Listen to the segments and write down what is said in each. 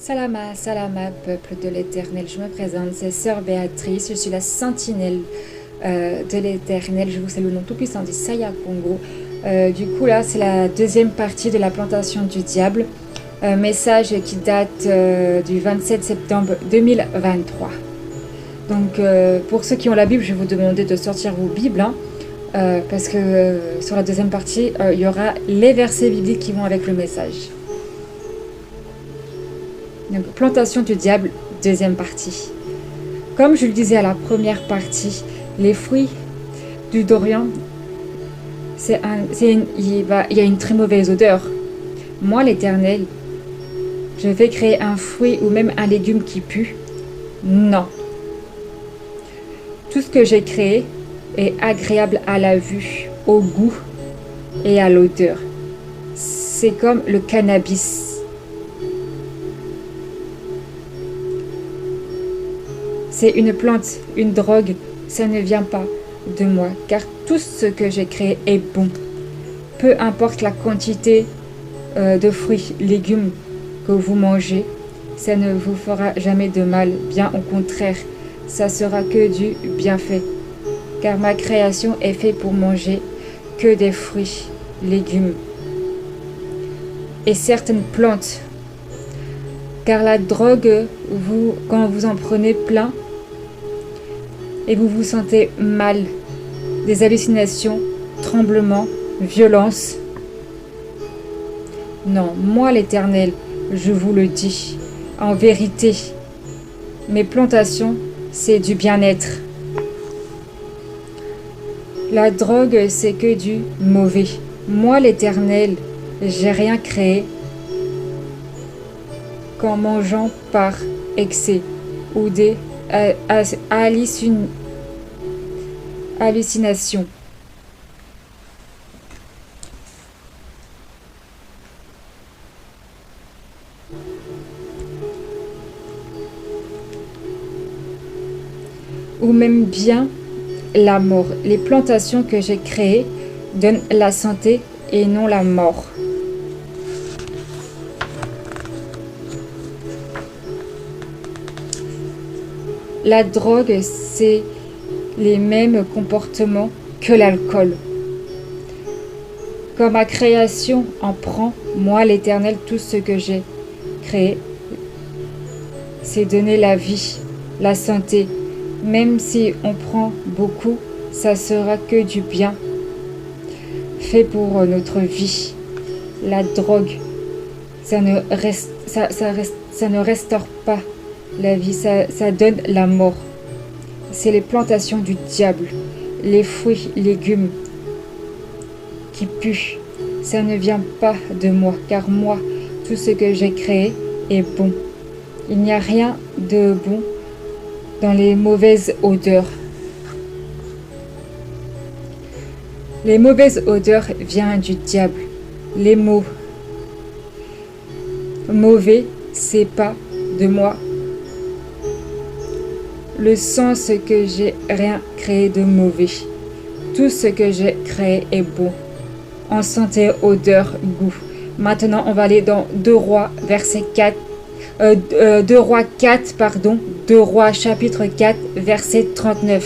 Salama, salama, peuple de l'Éternel. Je me présente, c'est Sœur Béatrice. Je suis la sentinelle de l'Éternel. Je vous salue au nom tout-puissant d'Issaïa Congo. Du coup, là, c'est la deuxième partie de la plantation du diable. Message qui date du 27 septembre 2023. Donc, pour ceux qui ont la Bible, je vais vous demander de sortir vos Bibles. Parce que sur la deuxième partie, il y aura les versets bibliques qui vont avec le message. Donc, plantation du diable, deuxième partie. Comme je le disais à la première partie, les fruits du dorian, il y a une très mauvaise odeur. Moi, l'Éternel, je vais créer un fruit ou même un légume qui pue? Non. Tout ce que j'ai créé est agréable à la vue, au goût et à l'odeur. C'est comme le cannabis. C'est une plante, une drogue, ça ne vient pas de moi, car tout ce que j'ai créé est bon. Peu importe la quantité de fruits, légumes que vous mangez, ça ne vous fera jamais de mal, bien au contraire, ça sera que du bienfait. Car ma création est faite pour manger que des fruits, légumes et certaines plantes. Car la drogue, quand vous en prenez plein, et vous vous sentez mal, des hallucinations, tremblements, violence. Non, moi l'Éternel, je vous le dis, en vérité, mes plantations, c'est du bien-être. La drogue, c'est que du mauvais. Moi l'Éternel, j'ai rien créé qu'en mangeant par excès ou des hallucinations. Ou même bien la mort. Les plantations que j'ai créées donnent la santé et non la mort. La drogue, c'est les mêmes comportements que l'alcool. Comme ma création en prend, moi l'Éternel, tout ce que j'ai créé, c'est donner la vie, la santé. Même si on prend beaucoup, ça sera que du bien fait pour notre vie. La drogue, ça ne restaure pas la vie, ça donne la mort. C'est les plantations du diable, les fruits, légumes qui puent. Ça ne vient pas de moi, car moi, tout ce que j'ai créé est bon. Il n'y a rien de bon dans les mauvaises odeurs. Les mauvaises odeurs viennent du diable. Les mots mauvais, c'est pas de moi. Le sens que j'ai rien créé de mauvais. Tout ce que j'ai créé est bon. En santé, odeur, goût. Maintenant, on va aller dans 2 Rois, verset 4. 2 Rois 4, pardon. 2 Rois, chapitre 4, verset 39.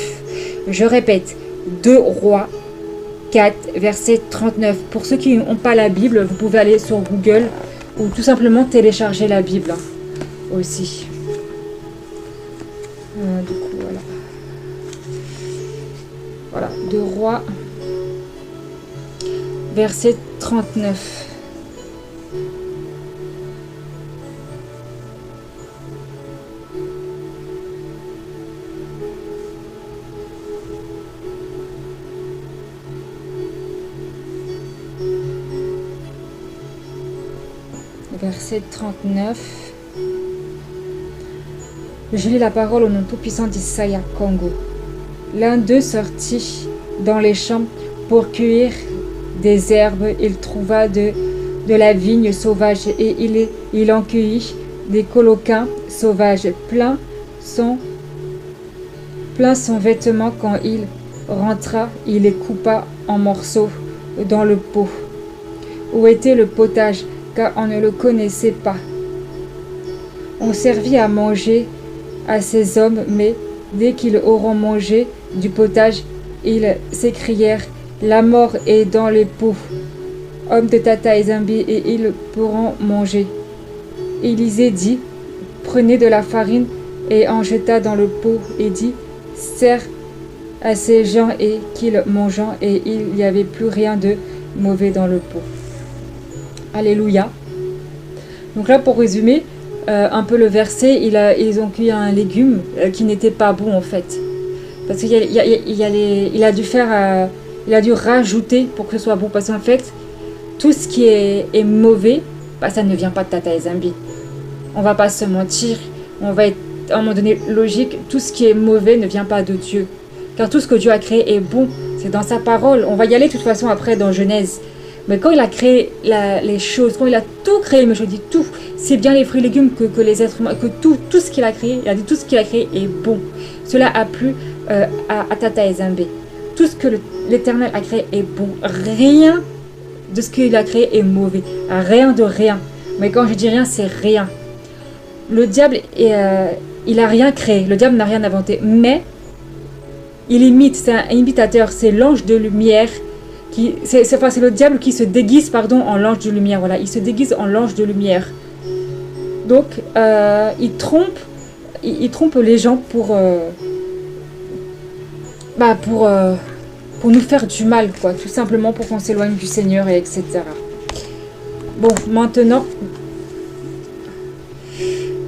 Je répète, 2 Rois 4, verset 39. Pour ceux qui n'ont pas la Bible, vous pouvez aller sur Google ou tout simplement télécharger la Bible aussi. Du coup, voilà. Voilà, 2 Rois, verset 39. Verset 39. Je lis la parole au nom tout-puissant d'Issaïa Congo. L'un d'eux sortit dans les champs pour cueillir des herbes. Il trouva de la vigne sauvage et il en cueillit des coloquins sauvages. Plein son vêtement. Quand il rentra, il les coupa en morceaux dans le pot. Où était le potage, car on ne le connaissait pas. ont servi à manger à ces hommes, mais dès qu'ils auront mangé du potage, ils s'écrièrent: la mort est dans les pots, hommes de Tata et Zambi, et ils pourront manger. Élisée dit: prenez de la farine, et en jeta dans le pot, et dit: sers à ces gens, et qu'ils mangent, et il n'y avait plus rien de mauvais dans le pot. Alléluia. Donc là, pour résumer un peu le verset, ils ont cuit un légume qui n'était pas bon en fait. Parce qu'il il a dû rajouter pour que ce soit bon. Parce qu'en fait, tout ce qui est mauvais, bah, ça ne vient pas de Tata et Zambi. On va pas se mentir, on va être à un moment donné logique, tout ce qui est mauvais ne vient pas de Dieu. Car tout ce que Dieu a créé est bon, c'est dans sa parole. On va y aller de toute façon après dans Genèse. Mais quand il a créé les choses, quand il a tout créé, mais je dis tout, c'est bien les fruits et légumes que les êtres humains, que tout ce qu'il a créé, il a dit tout ce qu'il a créé est bon. Cela a plu à Tata et Zambé. Tout ce que l'Éternel a créé est bon. Rien de ce qu'il a créé est mauvais. Rien de rien. Mais quand je dis rien, c'est rien. Le diable, il n'a rien créé. Le diable n'a rien inventé. Mais il imite, c'est un imitateur. C'est l'ange de lumière. C'est le diable qui se déguise en l'ange de lumière. Voilà, il se déguise en l'ange de lumière. Donc, il trompe les gens pour nous faire du mal, quoi. Tout simplement pour qu'on s'éloigne du Seigneur, et etc. Bon, maintenant,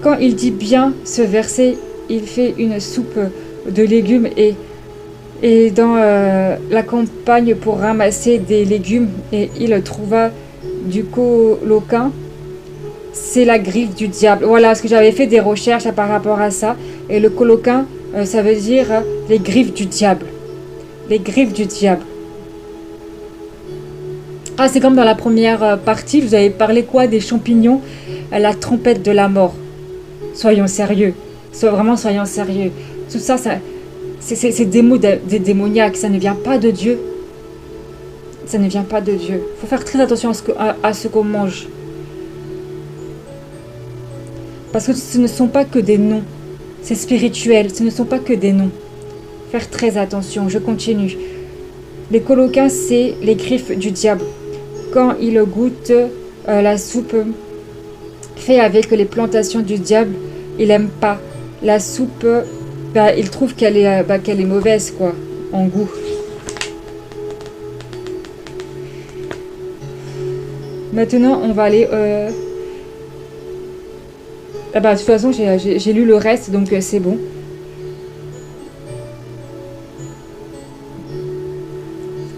quand il dit bien ce verset, il fait une soupe de légumes et dans la campagne pour ramasser des légumes, et il trouva du coloquin. C'est la griffe du diable. Voilà, parce que j'avais fait des recherches par rapport à ça. Et le coloquin, ça veut dire les griffes du diable. Les griffes du diable. Ah, c'est comme dans la première partie, vous avez parlé quoi? Des champignons, la trompette de la mort. Soyons sérieux. Soyons sérieux. Tout ça, c'est des mots des démoniaques. Ça ne vient pas de Dieu. Ça ne vient pas de Dieu. Il faut faire très attention à ce qu'on mange. Parce que ce ne sont pas que des noms. C'est spirituel. Ce ne sont pas que des noms. Faire très attention. Je continue. Les coloquins, c'est les griffes du diable. Quand il goûte la soupe faite avec les plantations du diable, il n'aime pas. La soupe, il trouve qu'elle est mauvaise, quoi, en goût. Maintenant, on va aller... de toute façon, j'ai lu le reste, donc c'est bon.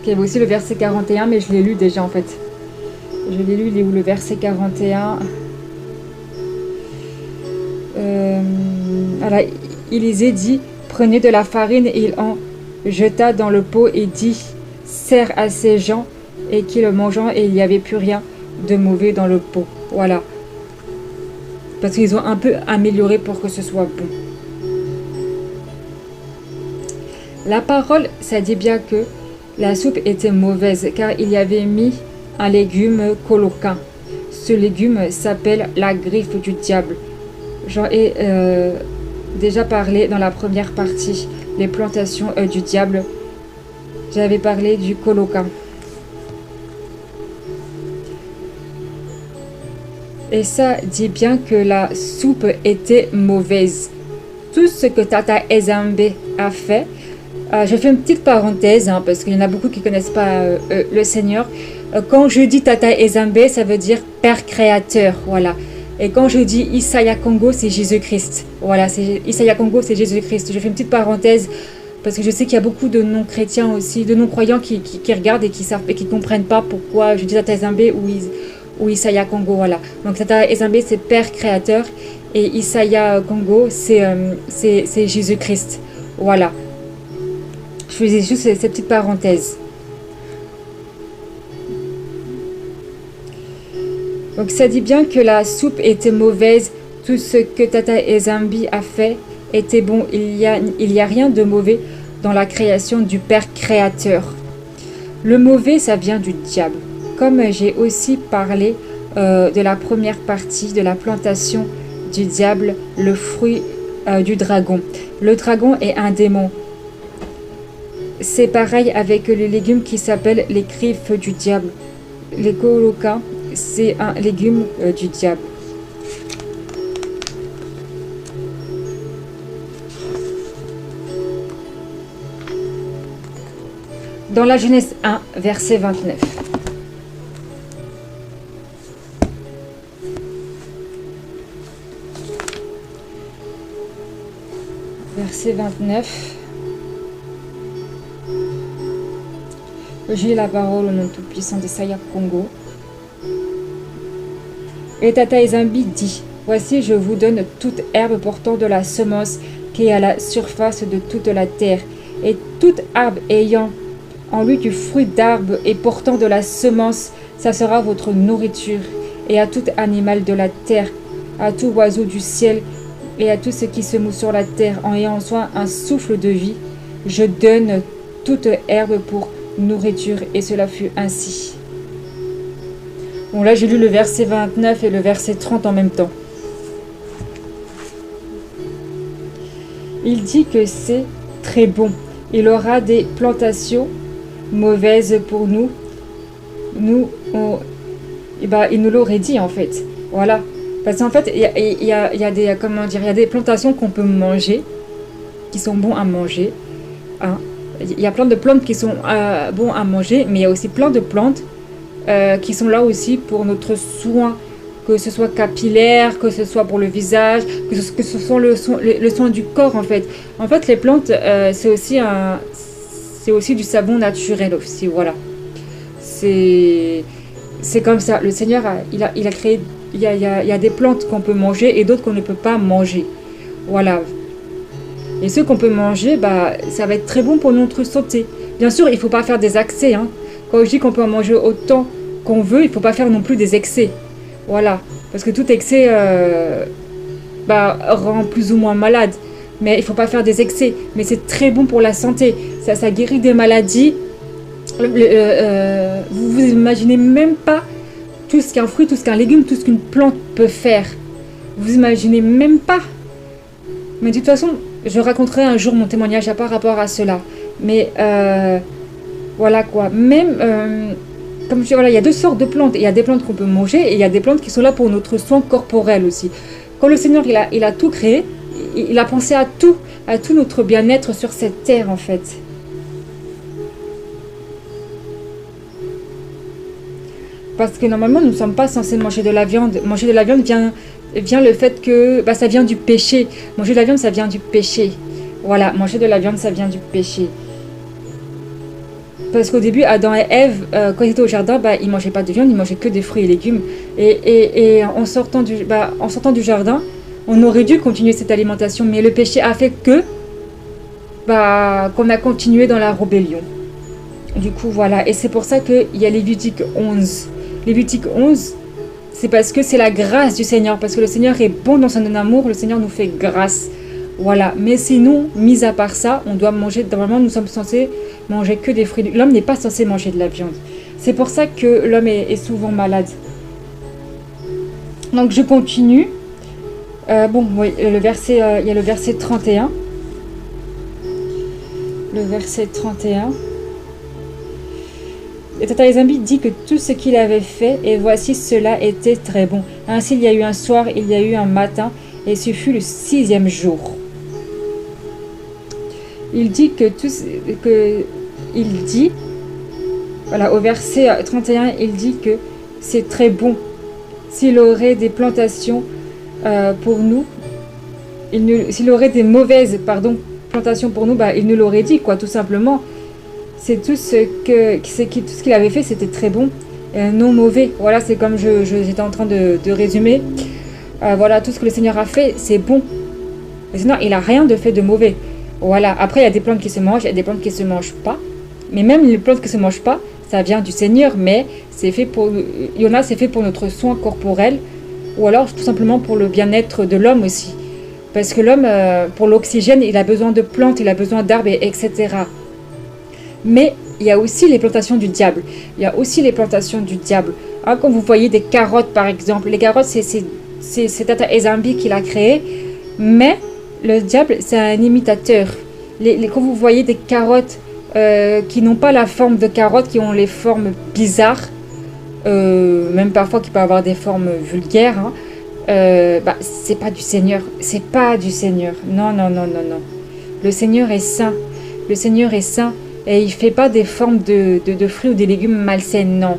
Il y avait aussi le verset 41, mais je l'ai lu déjà, en fait. Je l'ai lu, il est où le verset 41 ? Alors, Élisée dit, prenez de la farine, et il en jeta dans le pot et dit, sers à ces gens, et qu'ils mangent, et il n'y avait plus rien de mauvais dans le pot. Voilà. Parce qu'ils ont un peu amélioré pour que ce soit bon. La parole, ça dit bien que la soupe était mauvaise, car il y avait mis un légume coloquin. Ce légume s'appelle la griffe du diable. J'en ai déjà parlé dans la première partie, les plantations du diable. J'avais parlé du coloquin. Et ça dit bien que la soupe était mauvaise. Tout ce que Tata Ezambe a fait, je fais une petite parenthèse, parce qu'il y en a beaucoup qui ne connaissent pas le Seigneur. Quand je dis Tata Ezambe, ça veut dire Père Créateur, voilà. Et quand je dis Isaya Congo, c'est Jésus-Christ. Voilà, Isaya Congo, c'est Jésus-Christ. Je fais une petite parenthèse, parce que je sais qu'il y a beaucoup de non-chrétiens aussi, de non-croyants qui regardent et qui savent et qui ne comprennent pas pourquoi je dis Tata Ezambe ou Isaya Congo, voilà. Donc Tata Ezambe, c'est Père Créateur, et Isaya Congo, c'est Jésus-Christ. Voilà. Je faisais juste cette petite parenthèse. Donc ça dit bien que la soupe était mauvaise, tout ce que Tata Ezambe a fait était bon. Il y a rien de mauvais dans la création du Père Créateur. Le mauvais, ça vient du diable. Comme j'ai aussi parlé de la première partie de la plantation du diable, le fruit du dragon. Le dragon est un démon. C'est pareil avec les légumes qui s'appellent les griffes du diable. Les coloca, c'est un légume du diable. Dans la Genèse 1, verset 29. Verset 29. J'ai la parole au nom tout-puissant de Saya Congo. Et Tata Ezambi dit, voici je vous donne toute herbe portant de la semence qui est à la surface de toute la terre, et toute arbre ayant en lui du fruit d'arbre et portant de la semence, ça sera votre nourriture, et à tout animal de la terre, à tout oiseau du ciel, et à tout ce qui se mouve sur la terre, en ayant en soi un souffle de vie, je donne toute herbe pour nourriture, et cela fut ainsi. Bon, là j'ai lu le verset 29 et le verset 30 en même temps. Il dit que c'est très bon. Il aura des plantations mauvaises pour nous. Il nous l'aurait dit en fait. Voilà. Parce qu'en fait, il y a des, comment dire, il y a des plantations qu'on peut manger, qui sont bons à manger. Hein. Il y a plein de plantes qui sont bons à manger, mais il y a aussi plein de plantes qui sont là aussi pour notre soin, que ce soit capillaire, que ce soit pour le visage, que ce soit le soin du corps en fait. En fait, les plantes, c'est aussi du savon naturel aussi, voilà. C'est comme ça. Le Seigneur, il a créé, il y a des plantes qu'on peut manger et d'autres qu'on ne peut pas manger. Voilà. Et ceux qu'on peut manger, ça va être très bon pour notre santé. Bien sûr, il ne faut pas faire des excès, hein. Quand je dis qu'on peut en manger autant qu'on veut, il ne faut pas faire non plus des excès. Voilà. Parce que tout excès rend plus ou moins malade. Mais il ne faut pas faire des excès. Mais c'est très bon pour la santé. Ça guérit des maladies. Vous imaginez même pas tout ce qu'un fruit, tout ce qu'un légume, tout ce qu'une plante peut faire. Vous imaginez même pas. Mais de toute façon, je raconterai un jour mon témoignage par rapport à cela. Mais voilà quoi. Même, comme je dis, voilà, il y a deux sortes de plantes. Il y a des plantes qu'on peut manger et il y a des plantes qui sont là pour notre soin corporel aussi. Quand le Seigneur, il a tout créé, il a pensé à tout notre bien-être sur cette terre en fait. Parce que normalement, nous ne sommes pas censés manger de la viande. Manger de la viande vient le fait que ça vient du péché. Manger de la viande, ça vient du péché. Voilà, manger de la viande, ça vient du péché. Parce qu'au début, Adam et Ève, quand ils étaient au jardin, ils ne mangeaient pas de viande, ils mangeaient que des fruits et légumes. Et en sortant du jardin, on aurait dû continuer cette alimentation. Mais le péché a fait qu'on a continué dans la rébellion. Du coup, voilà. Et c'est pour ça qu'il y a Lévitique 11. Lévitique 11, c'est parce que c'est la grâce du Seigneur. Parce que le Seigneur est bon dans son amour, le Seigneur nous fait grâce. Voilà. Mais sinon, mis à part ça, on doit manger, normalement, nous sommes censés manger que des fruits. L'homme n'est pas censé manger de la viande. C'est pour ça que l'homme est souvent malade. Donc, je continue. Oui, il y a le verset 31. Le verset 31. Et Tata Ezambi dit que tout ce qu'il avait fait, et voici cela était très bon. Ainsi il y a eu un soir, il y a eu un matin, et ce fut le 6e jour. Il dit voilà, au verset 31, il dit que c'est très bon. S'il aurait des plantations pour nous, s'il aurait des mauvaises plantations pour nous, il nous l'aurait dit, quoi, tout simplement. C'est tout ce qu'il avait fait, c'était très bon, non mauvais. Voilà, c'est comme j'étais en train de résumer. Voilà, tout ce que le Seigneur a fait, c'est bon. Le Seigneur, il n'a rien de fait de mauvais. Voilà, après, il y a des plantes qui se mangent, il y a des plantes qui ne se mangent pas. Mais même les plantes qui ne se mangent pas, ça vient du Seigneur, mais c'est fait pour notre soin corporel, ou alors tout simplement pour le bien-être de l'homme aussi. Parce que l'homme, pour l'oxygène, il a besoin de plantes, il a besoin d'arbres, etc. Mais il y a aussi les plantations du diable. Il y a aussi les plantations du diable. Hein, quand vous voyez des carottes, par exemple, les carottes, c'est Tata Ezambi qui l'a créé, mais le diable, c'est un imitateur. Quand vous voyez des carottes qui n'ont pas la forme de carottes, qui ont les formes bizarres, même parfois qui peuvent avoir des formes vulgaires, hein, c'est pas du Seigneur. C'est pas du Seigneur. Non, non, non, non, non. Le Seigneur est saint. Le Seigneur est saint. Et il fait pas des formes de fruits ou des légumes malsaines, non.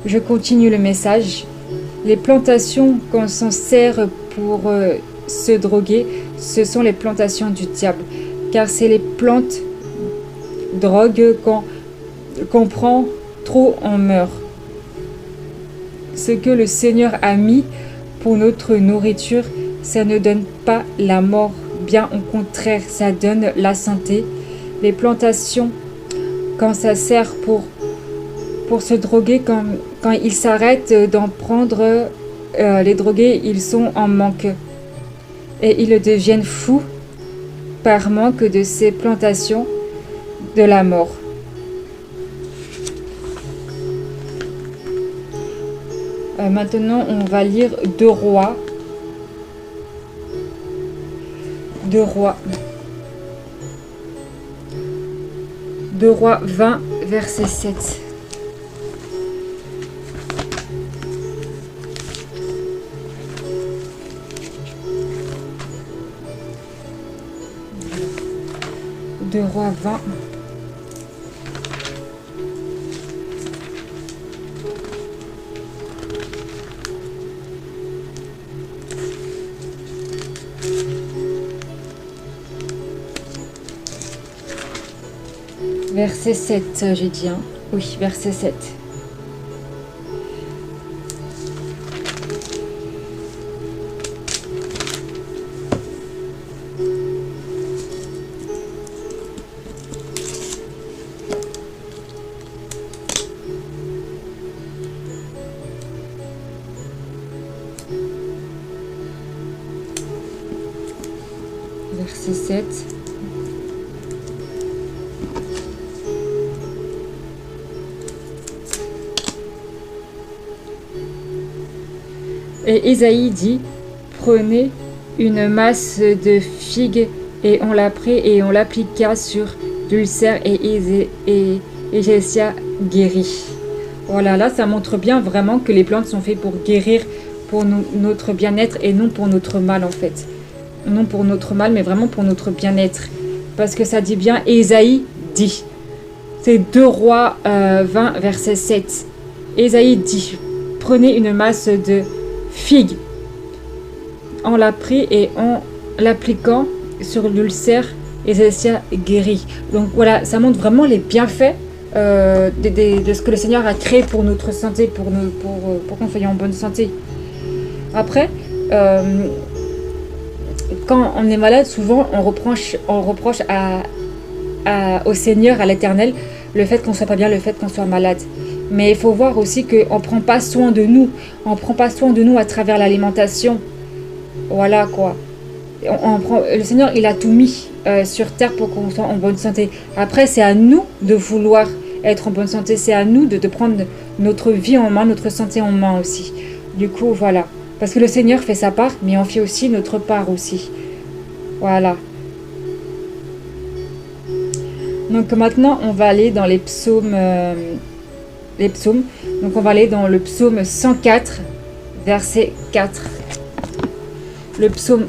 Je continue le message. Les plantations qu'on s'en sert pour se droguer, ce sont les plantations du diable. Car c'est les plantes drogue qu'on prend trop, on meurt. Ce que le Seigneur a mis pour notre nourriture, ça ne donne pas la mort. Bien au contraire, ça donne la santé. Les plantations, quand ça sert pour se droguer, quand ils s'arrêtent d'en prendre, les drogués, ils sont en manque. Et ils deviennent fous par manque de ces plantations de la mort. Maintenant, on va lire 2 Rois. 2 Rois. 2 Rois 20, verset 7. Deux Rois 20. Verset 7, j'ai dit. Hein. Oui, verset 7. Verset 7. Et Ésaïe dit, prenez une masse de figues, et on la prit et on l'appliqua sur l'ulcère, et Ézéchias guérit. Voilà, là ça montre bien vraiment que les plantes sont faites pour guérir, pour notre bien-être et non pour notre mal en fait. Non pour notre mal, mais vraiment pour notre bien-être. Parce que ça dit bien, Ésaïe dit. C'est 2 Rois 20, verset 7. Ésaïe dit, prenez une masse de figues. On l'a pris et en l'appliquant sur l'ulcère, Ézéchias guérit. Donc voilà, ça montre vraiment les bienfaits de ce que le Seigneur a créé pour notre santé, pour qu'on soit en bonne santé. Après, quand on est malade, souvent on reproche au Seigneur, à l'Éternel, le fait qu'on soit pas bien, le fait qu'on soit malade. Mais il faut voir aussi qu'on ne prend pas soin de nous. On ne prend pas soin de nous à travers l'alimentation. Voilà quoi. Le Seigneur, il a tout mis sur terre pour qu'on soit en bonne santé. Après, c'est à nous de vouloir être en bonne santé. C'est à nous de prendre notre vie en main, notre santé en main aussi. Du coup, voilà. Parce que le Seigneur fait sa part, mais on fait aussi notre part aussi. Voilà. Donc maintenant, on va aller dans les psaumes. Donc on va aller dans le psaume 104, verset 4. Le psaume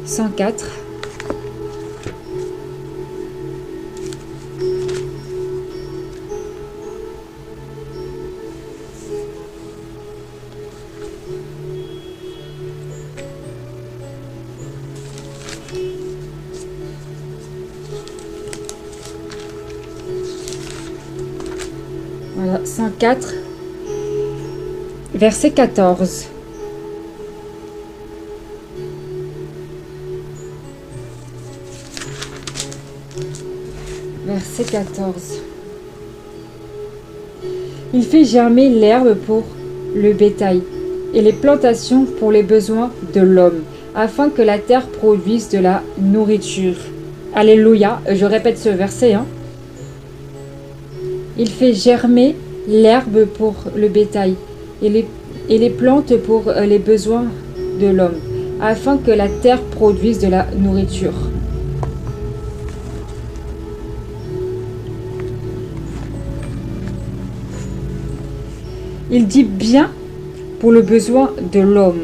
104. Voilà, 104, verset 14. Verset 14. Il fait germer l'herbe pour le bétail et les plantations pour les besoins de l'homme, afin que la terre produise de la nourriture. Alléluia, je répète ce verset. Hein. Il fait germer l'herbe pour le bétail et les et les plantes pour les besoins de l'homme, afin que la terre produise de la nourriture. Il dit bien pour le besoin de l'homme,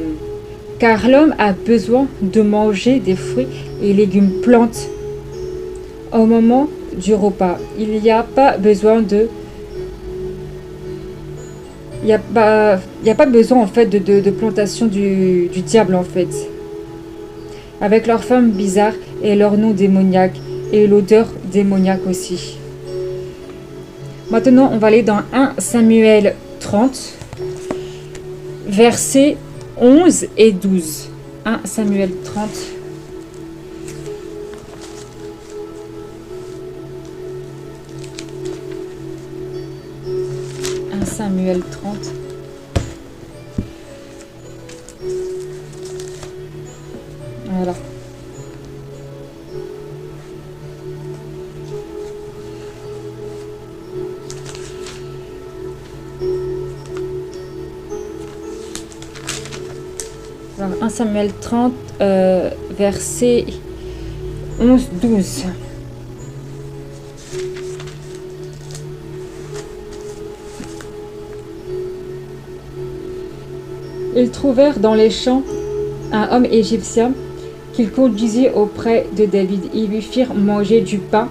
car l'homme a besoin de manger des fruits et légumes plantes au moment du repas. Il n'y a pas besoin de... Il n'y a pas besoin en fait de plantation du diable en fait. Avec leur forme bizarre et leur nom démoniaque et l'odeur démoniaque aussi. Maintenant on va aller dans 1 Samuel 30, versets 11 et 12. 1 Samuel 30. Samuel 30. Voilà. Alors, 1 Samuel 30, verset 11-12. Ils trouvèrent dans les champs un homme égyptien qu'ils conduisaient auprès de David. Ils lui firent manger du pain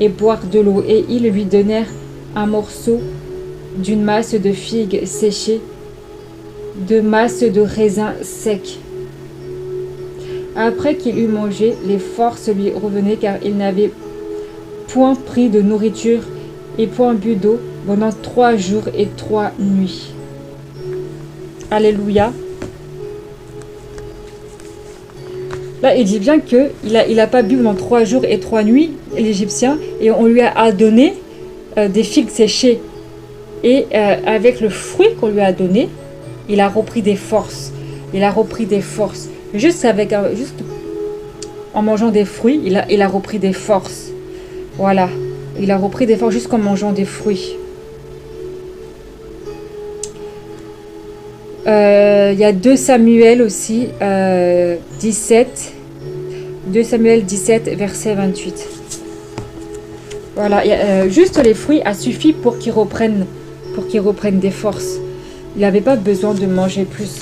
et boire de l'eau, et ils lui donnèrent un morceau d'une masse de figues séchées, de masse de raisins secs. Après qu'il eut mangé, les forces lui revenaient, car il n'avait point pris de nourriture et point bu d'eau pendant 3 jours et 3 nuits. Alléluia. Là, il dit bien qu'il a pas bu pendant 3 jours et 3 nuits, l'Égyptien, et on lui a donné des figues séchées. Et avec le fruit qu'on lui a donné, il a repris des forces. Il a repris des forces. Juste en mangeant des fruits, il a repris des forces. Voilà. Il a repris des forces juste en mangeant des fruits. Il y a 2 Samuel aussi, 17. 2 Samuel 17, verset 28. Voilà, juste les fruits a suffi pour qu'ils reprennent des forces. Il n'avait pas besoin de manger plus.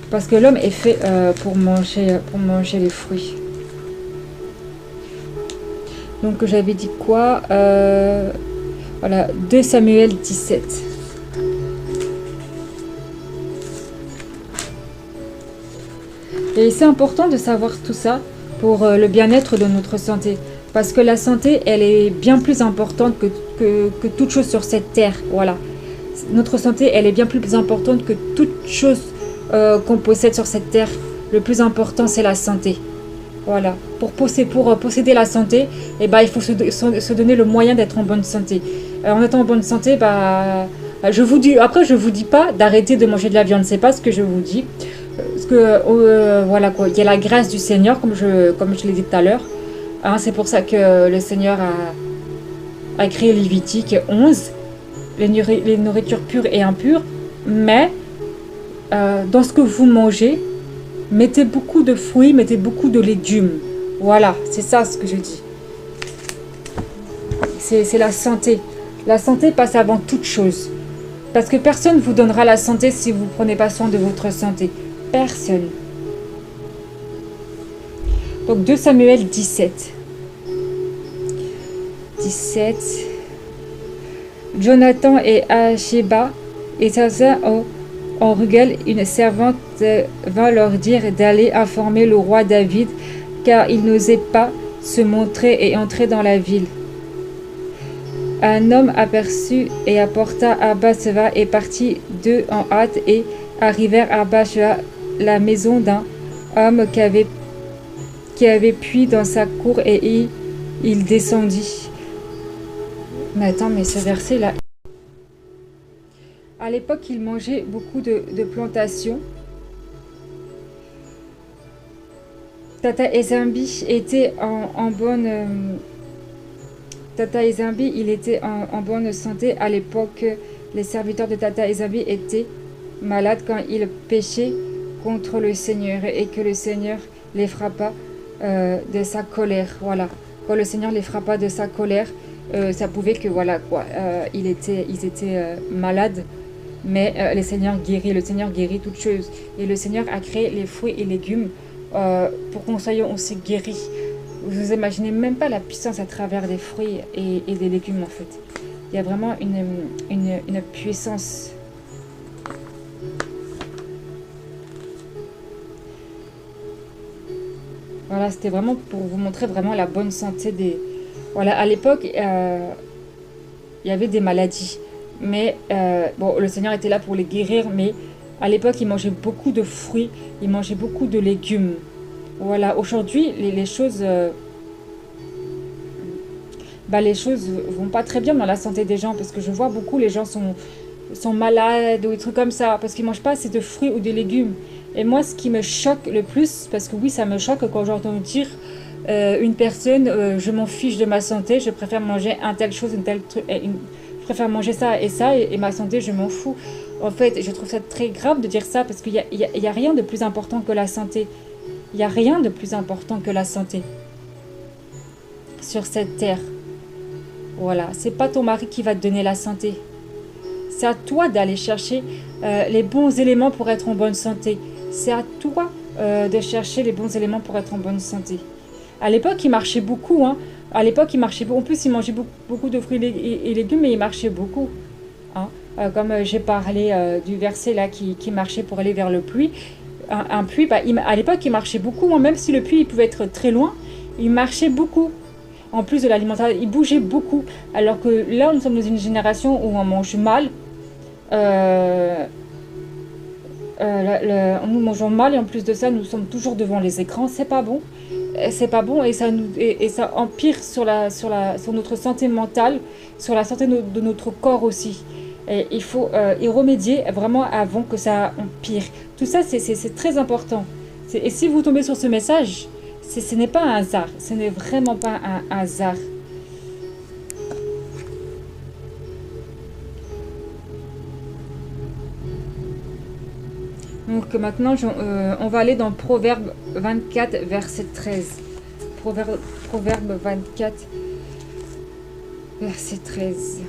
Parce que l'homme est fait pour manger les fruits. Donc j'avais dit quoi voilà, 2 Samuel 17. Et c'est important de savoir tout ça pour le bien-être de notre santé. Parce que la santé, elle est bien plus importante que toute chose sur cette terre. Voilà. Notre santé, elle est bien plus importante que toute chose qu'on possède sur cette terre. Le plus important, c'est la santé. Voilà. Pour posséder la santé, eh ben, il faut se donner le moyen d'être en bonne santé. En étant en bonne santé, je vous dis pas d'arrêter de manger de la viande. C'est pas ce que je vous dis. Parce que voilà quoi, il y a la grâce du Seigneur, comme je l'ai dit tout à l'heure. Hein, c'est pour ça que le Seigneur a créé Lévitique 11, les nourritures pures et impures. Mais dans ce que vous mangez, mettez beaucoup de fruits, mettez beaucoup de légumes. Voilà, c'est ça ce que je dis. C'est la santé. La santé passe avant toute chose. Parce que personne ne vous donnera la santé si vous ne prenez pas soin de votre santé. Personne. Donc 2 Samuel 17. 17. Jonathan et Acheba et Sasa en Rugal, une servante vint leur dire d'aller informer le roi David, car il n'osait pas se montrer et entrer dans la ville. Un homme aperçut et apporta à Bathsheba et partit d'eux en hâte et arrivèrent à Bathsheba, la maison d'un homme qui avait puits dans sa cour, et il descendit. Mais attends, mais ce verset là. À l'époque, il mangeait beaucoup de plantations. Tata Ezembi était en bonne... Tata Ezembi, il était en bonne santé à l'époque les serviteurs de Tata Esavi étaient malades quand ils péchaient contre le Seigneur et que le Seigneur les frappa de sa colère. Voilà. Quand le Seigneur les frappa de sa colère, ça pouvait que voilà quoi, ils étaient malades, mais le Seigneur guérit toutes choses. Et le Seigneur a créé les fruits et légumes pour qu'on soit aussi guéris. Vous imaginez même pas la puissance à travers des fruits et des légumes en fait. Il y a vraiment une puissance. Voilà, c'était vraiment pour vous montrer vraiment la bonne santé des... Voilà, à l'époque, il y avait des maladies. Mais, bon, le Seigneur était là pour les guérir, mais à l'époque, ils mangeaient beaucoup de fruits, ils mangeaient beaucoup de légumes. Voilà, aujourd'hui, les choses... les choses vont pas très bien dans la santé des gens, parce que je vois beaucoup, les gens sont malades ou des trucs comme ça, parce qu'ils mangent pas assez de fruits ou de légumes. Et moi, ce qui me choque le plus, parce que oui, ça me choque quand j'entends dire une personne, je m'en fiche de ma santé, je préfère manger un telle chose, une telle truc, je préfère manger ça, et ma santé, je m'en fous. En fait, je trouve ça très grave de dire ça, parce qu'il y a rien de plus important que la santé. Il n'y a rien de plus important que la santé sur cette terre. Voilà, c'est pas ton mari qui va te donner la santé. C'est à toi d'aller chercher les bons éléments pour être en bonne santé. C'est à toi de chercher les bons éléments pour être en bonne santé. À l'époque, il marchait beaucoup. Hein. À l'époque, il marchait beaucoup. En plus, il mangeait beaucoup de fruits et légumes, mais il marchait beaucoup. Hein. Comme j'ai parlé du verset là qui marchait pour aller vers le puits. Un puits, à l'époque, il marchait beaucoup. Hein. Même si le puits il pouvait être très loin, il marchait beaucoup. En plus de l'alimentation, il bougeait beaucoup. Alors que là, nous sommes dans une génération où on mange mal. Nous mangeons mal et en plus de ça, nous sommes toujours devant les écrans. C'est pas bon. C'est pas bon et ça empire sur notre santé mentale, sur la santé de notre corps aussi. Et il faut y remédier vraiment avant que ça empire. Tout ça, c'est très important. Et si vous tombez sur ce message, ce n'est pas un hasard. Ce n'est vraiment pas un hasard. Donc maintenant, on va aller dans Proverbe 24, verset 13. Proverbe 24, verset 13.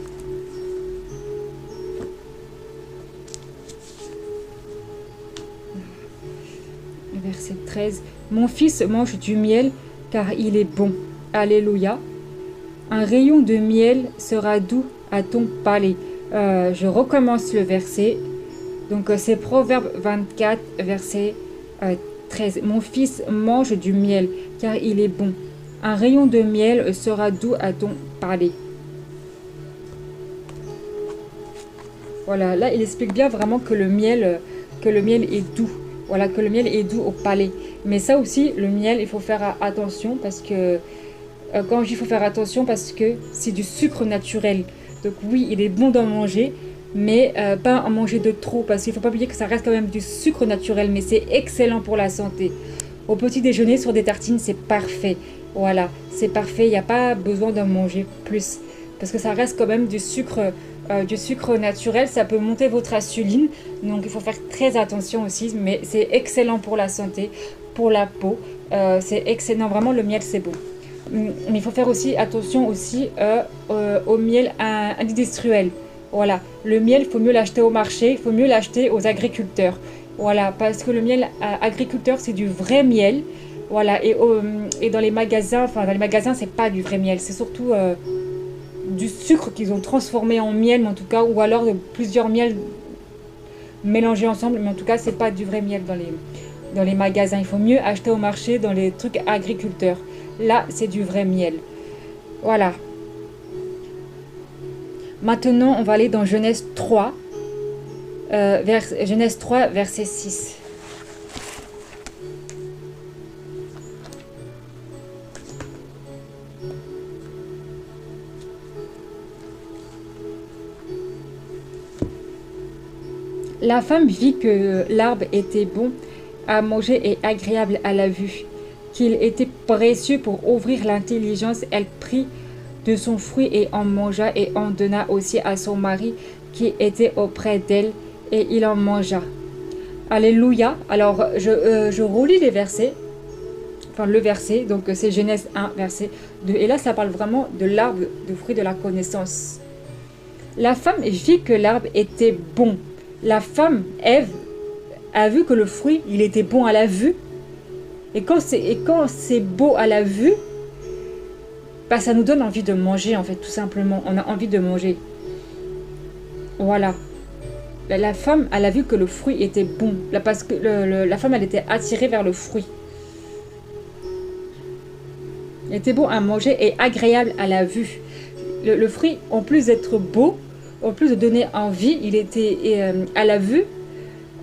Verset 13. Mon fils mange du miel car il est bon. Alléluia. Un rayon de miel sera doux à ton palais. Je recommence le verset. Donc c'est Proverbe 24, verset 13. Mon fils mange du miel, car il est bon. Un rayon de miel sera doux à ton palais. Voilà, là il explique bien vraiment que le miel est doux. Voilà, que le miel est doux au palais. Mais ça aussi, le miel, il faut faire attention parce que... quand je dis il faut faire attention parce que c'est du sucre naturel. Donc oui, il est bon d'en manger, mais pas en manger de trop parce qu'il ne faut pas oublier que ça reste quand même du sucre naturel, mais c'est excellent pour la santé. Au petit déjeuner sur des tartines, c'est parfait. Voilà, c'est parfait, il n'y a pas besoin d'en manger plus parce que ça reste quand même du sucre naturel, ça peut monter votre insuline, donc il faut faire très attention aussi, mais c'est excellent pour la santé, pour la peau, c'est excellent, vraiment le miel c'est bon. Mais il faut faire aussi attention aussi au miel industriel. Voilà, le miel, il faut mieux l'acheter au marché, il faut mieux l'acheter aux agriculteurs. Voilà, parce que le miel agriculteur, c'est du vrai miel. Voilà, et dans les magasins, c'est pas du vrai miel, c'est surtout du sucre qu'ils ont transformé en miel, mais en tout cas, ou alors plusieurs miels mélangés ensemble, mais en tout cas, c'est pas du vrai miel dans les magasins. Il faut mieux acheter au marché dans les trucs agriculteurs. Là, c'est du vrai miel. Voilà. Maintenant, on va aller dans Genèse 3, Genèse 3, verset 6. La femme vit que l'arbre était bon à manger et agréable à la vue, qu'il était précieux pour ouvrir l'intelligence. Elle prit de son fruit et en mangea et en donna aussi à son mari qui était auprès d'elle et il en mangea. Alléluia. Alors, je relis les versets, enfin le verset, donc c'est Genèse 1, verset 2. Et là, ça parle vraiment de l'arbre de fruit de la connaissance. La femme vit que l'arbre était bon. La femme, Ève, a vu que le fruit, il était bon à la vue. Et quand c'est beau à la vue, bah, ça nous donne envie de manger, en fait, tout simplement. On a envie de manger. Voilà. La femme, elle a vu que le fruit était bon. Là, parce que la femme, elle était attirée vers le fruit. Il était bon à manger et agréable à la vue. Le fruit, en plus d'être beau, en plus de donner envie, il était à la vue.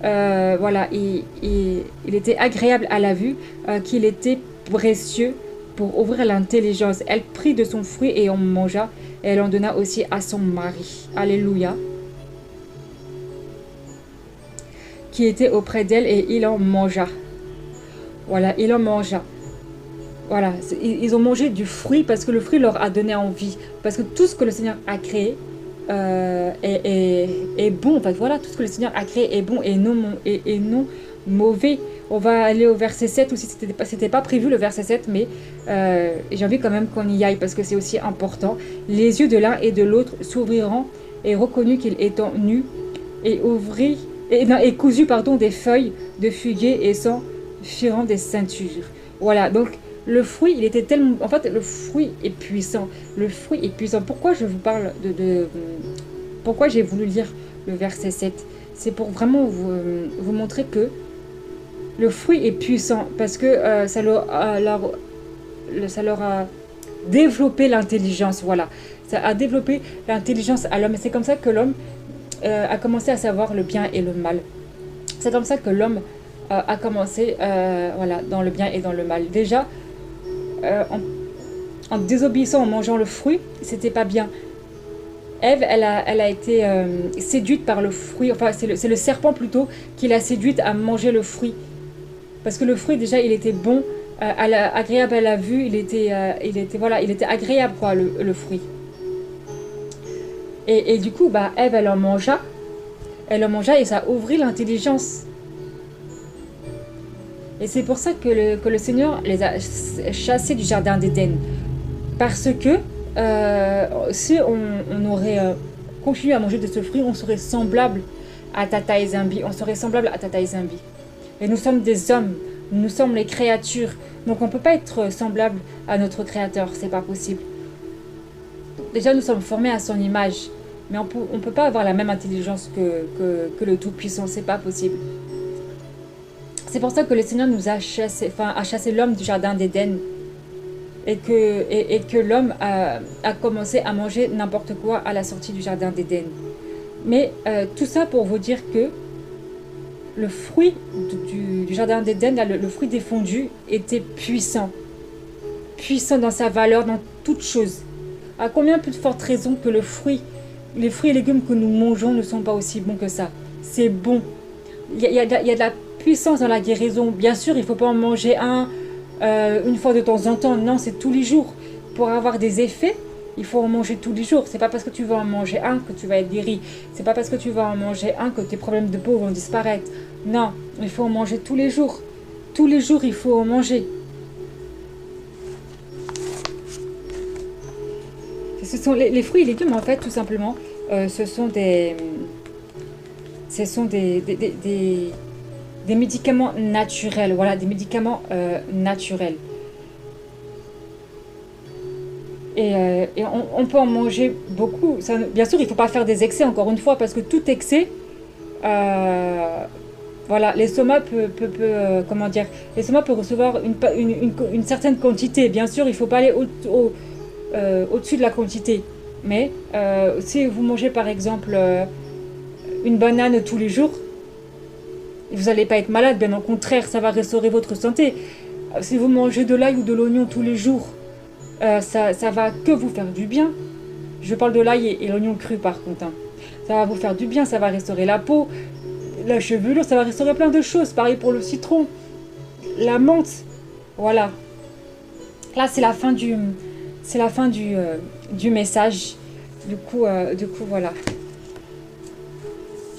Voilà, il était agréable à la vue, qu'il était précieux pour ouvrir l'intelligence. Elle prit de son fruit et en mangea. Et elle en donna aussi à son mari. Alléluia. Qui était auprès d'elle et il en mangea. Voilà, il en mangea. Voilà, ils ont mangé du fruit parce que le fruit leur a donné envie. Parce que tout ce que le Seigneur a créé est bon. En fait, voilà, tout ce que le Seigneur a créé est bon et non mauvais. On va aller au verset 7 aussi, c'était pas prévu le verset 7, mais j'ai envie quand même qu'on y aille parce que c'est aussi important. Les yeux de l'un et de l'autre s'ouvriront et reconnut qu'il étant nu et cousu des feuilles de figuier et s'en firent des ceintures. Voilà, donc le fruit, il était tellement... En fait, le fruit est puissant. Le fruit est puissant. Pourquoi je vous parle pourquoi j'ai voulu lire le verset 7? C'est pour vraiment vous montrer que le fruit est puissant parce que ça leur a développé l'intelligence. Voilà, ça a développé l'intelligence à l'homme. Et c'est comme ça que l'homme a commencé à savoir le bien et le mal. C'est comme ça que l'homme a commencé voilà, dans le bien et dans le mal. Déjà, en désobéissant, en mangeant le fruit, c'était pas bien. Ève, elle a été séduite par le fruit. Enfin, c'est le serpent plutôt qui l'a séduite à manger le fruit. Parce que le fruit, déjà, il était bon, agréable à la vue. Il était agréable, quoi, le fruit. Et du coup, bah, Ève, elle en mangea. Elle en mangea et ça ouvrit l'intelligence. Et c'est pour ça que le Seigneur les a chassés du jardin d'Éden. Parce que si on aurait continué à manger de ce fruit, on serait semblable à Tata et Zambi. On serait semblable à Tata et Zambi. Et nous sommes des hommes, nous sommes les créatures. Donc on ne peut pas être semblable à notre Créateur, c'est pas possible. Déjà, nous sommes formés à son image. Mais on peut pas avoir la même intelligence que le Tout-Puissant, c'est pas possible. C'est pour ça que le Seigneur nous a chassé l'homme du jardin d'Éden. Et que l'homme a commencé à manger n'importe quoi à la sortie du jardin d'Éden. Mais tout ça pour vous dire que le fruit du jardin d'Éden, le fruit défendu, était puissant. Puissant dans sa valeur, dans toute chose. À combien plus de forte raison que les fruits et légumes que nous mangeons ne sont pas aussi bons que ça. C'est bon. Il y a de la puissance dans la guérison. Bien sûr, il ne faut pas en manger une fois de temps en temps. Non, c'est tous les jours. Pour avoir des effets, il faut en manger tous les jours. C'est pas parce que tu vas en manger un que tu vas être guéri. C'est pas parce que tu vas en manger un que tes problèmes de peau vont disparaître. Non, il faut en manger tous les jours. Tous les jours, il faut en manger. Ce sont les fruits et légumes, en fait, tout simplement. Ce sont des médicaments naturels. Voilà, des médicaments naturels. Et on peut en manger beaucoup. Ça, bien sûr, il ne faut pas faire des excès, encore une fois, parce que tout excès, voilà, l'estomac comment dire, l'estomac peut recevoir une certaine quantité. Bien sûr, il ne faut pas aller au-dessus de la quantité. Mais si vous mangez, par exemple, une banane tous les jours, vous n'allez pas être malade, bien au contraire, ça va restaurer votre santé. Si vous mangez de l'ail ou de l'oignon tous les jours, ça va que vous faire du bien. Je parle de l'ail et l'oignon cru par contre. Hein. Ça va vous faire du bien, ça va restaurer la peau, la chevelure, ça va restaurer plein de choses. Pareil pour le citron, la menthe. Voilà. Là, c'est la fin du message. Du coup, voilà.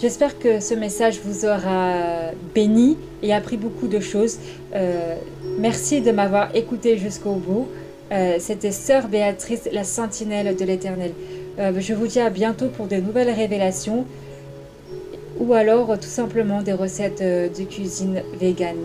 J'espère que ce message vous aura béni et appris beaucoup de choses. Euh, Merci de m'avoir écouté jusqu'au bout. C'était Sœur Béatrice, la sentinelle de l'Éternel. Je vous dis à bientôt pour de nouvelles révélations ou alors tout simplement des recettes de cuisine végane.